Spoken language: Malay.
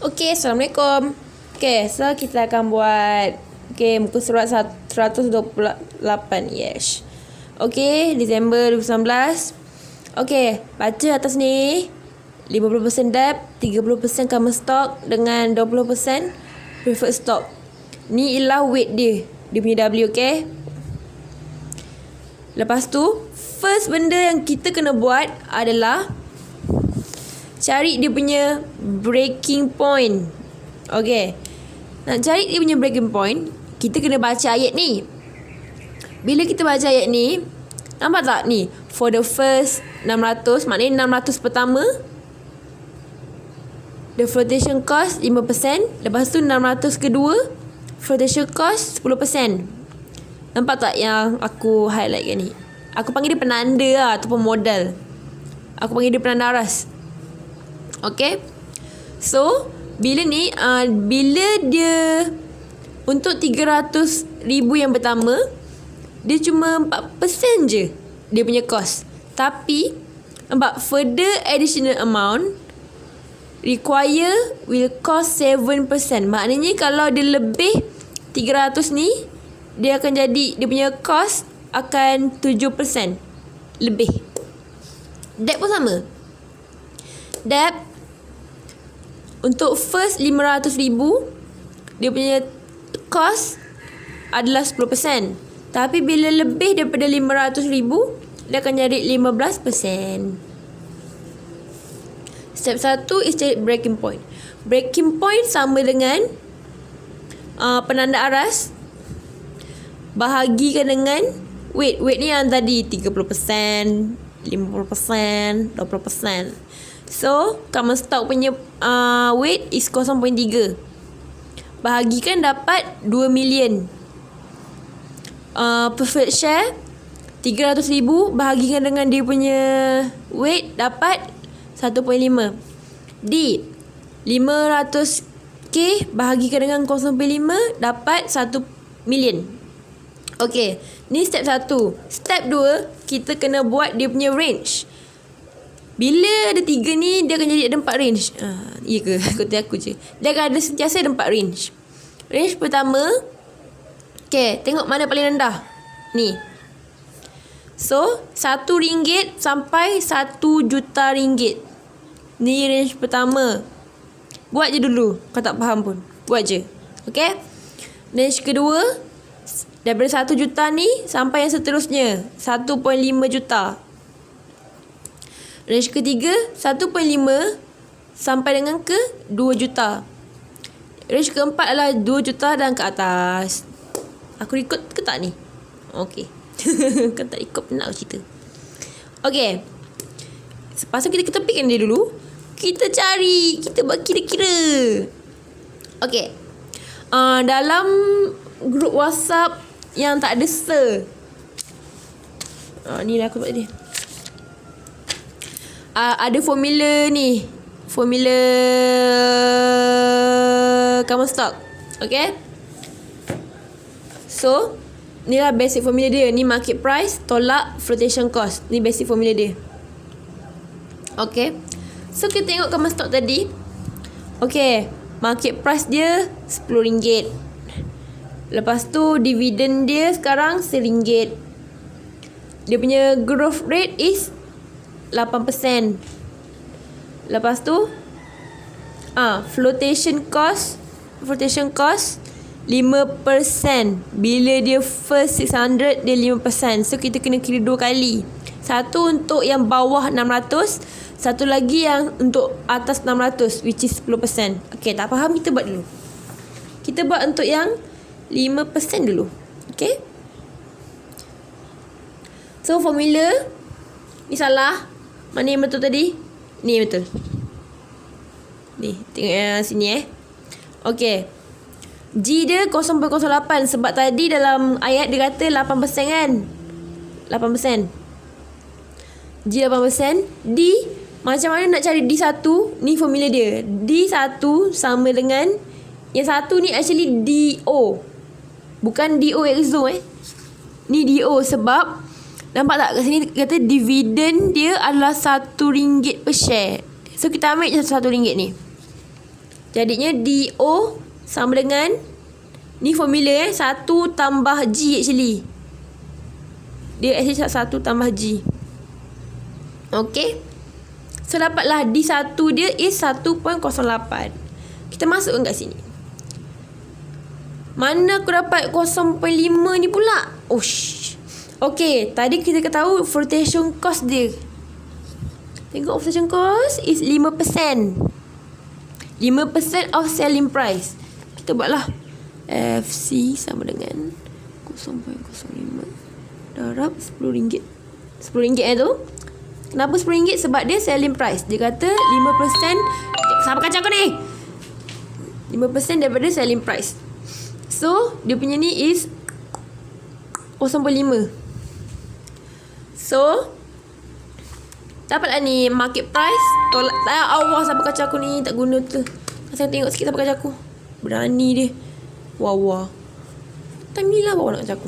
Okey, Assalamualaikum. Okey, so kita akan buat muka surat 128. Yes. Okey, Disember 2019. Okey, baca atas ni. 50% debt, 30% common stock dengan 20% preferred stock. Ni ialah weight dia. Dia punya W, okey. Lepas tu, first benda yang kita kena buat adalah cari dia punya breaking point. Okay. Nak cari dia punya breaking point, kita kena baca ayat ni. Bila kita baca ayat ni, nampak tak ni? For the first 600, maknanya 600 pertama, the flotation cost 5%. Lepas tu 600 kedua, flotation cost 10%. Nampak tak yang aku highlight kat ni? Aku panggil dia penanda lah, ataupun modal. Aku panggil dia penanda aras. Okay. So bila ni bila dia untuk 300,000 yang pertama, dia cuma 4% je dia punya cost. Tapi nampak, further additional amount require will cost 7%. Maknanya kalau dia lebih 300 ni, dia akan jadi, dia punya cost akan 7% lebih. Debt pun sama. Debt untuk first 500,000, dia punya cost adalah 10%. Tapi bila lebih daripada 500,000, dia akan jadi 15%. Step 1 is cari breaking point. Breaking point sama dengan penanda aras bahagikan dengan weight. Weight ni yang tadi 30%, 50%, 20%. So, common stock punya weight is 0.3. Bahagikan dapat 2 million. Preferred share 300,000 bahagikan dengan dia punya weight dapat 1.5. D 500k bahagikan dengan 0.5 dapat 1 million. Okay, ni step 1. Step 2, kita kena buat dia punya range. Bila ada 3 ni, dia akan jadi ada 4 range. Ya ke? Kata aku je. Dia akan ada sentiasa ada 4 range. Range pertama, okay, tengok mana paling rendah. Ni. So, RM1 sampai RM1 juta. Ni range pertama. Buat je dulu. Kau tak faham pun. Buat je. Okay. Range kedua, daripada 1 juta ni sampai yang seterusnya 1.5 juta. Range ketiga 1.5 sampai dengan ke 2 juta. Range keempat adalah 2 juta dan ke atas. Aku ikut ke tak ni? Okey. Kan tak ikut nak cerita. Okey. Lepas tu kita topikkan dia dulu. Kita cari, kita buat kira-kira. Okey. Dalam grup WhatsApp yang tak ada sir. Ni lah aku buat dia. Ada formula ni. Formula common stock. Okay. So, ni lah basic formula dia. Ni market price tolak flotation cost. Ni basic formula dia. Okay. So, kita tengok common stock tadi. Okay. Market price dia RM10. Lepas tu dividen dia sekarang RM1. Dia punya growth rate is 8%. Lepas tu flotation cost 5%. Bila dia first 600, dia 5%. So kita kena kira 2 kali. Satu untuk yang bawah 600, satu lagi yang untuk atas 600, which is 10%. Okay, tak faham, kita buat dulu. Kita buat untuk yang 5% dulu. Okay. So formula ni salah. Mana yang betul tadi? Ni betul. Ni, tengok sini Okay. G dia 0.08. Sebab tadi dalam ayat dia kata 8% kan? 8%. G 8%. D, macam mana nak cari D1? Ni formula dia. D1 sama dengan, yang satu ni actually DO. Bukan DOXO Ni DO sebab nampak tak kat sini kata dividen dia adalah RM1 per share. So kita ambil je RM1 ni. Jadinya DO sama dengan, ni formula 1 tambah G actually. Dia actually 1 tambah G. Okay. So dapatlah D1 dia is 1.08. Kita masukkan kat sini. Mana aku dapat 0.5 ni pula? Okay, tadi kita ketahui flotation cost dia. Tengok flotation cost is 5%. 5% of selling price. Kita buatlah FC sama dengan 0.05 darab RM10. RM10 tu. Kenapa RM10? Sebab dia selling price. Dia kata 5%. Sabar kacau aku ni. 5% daripada selling price. So dia punya ni is 0.5. So dapatlah ni market price. Tolak. Allah, sabar kacau aku ni. Tak guna tu. Saya tengok sikit sabar kacau aku. Berani dia. Wah. Time ni lah bawa nak kacau aku.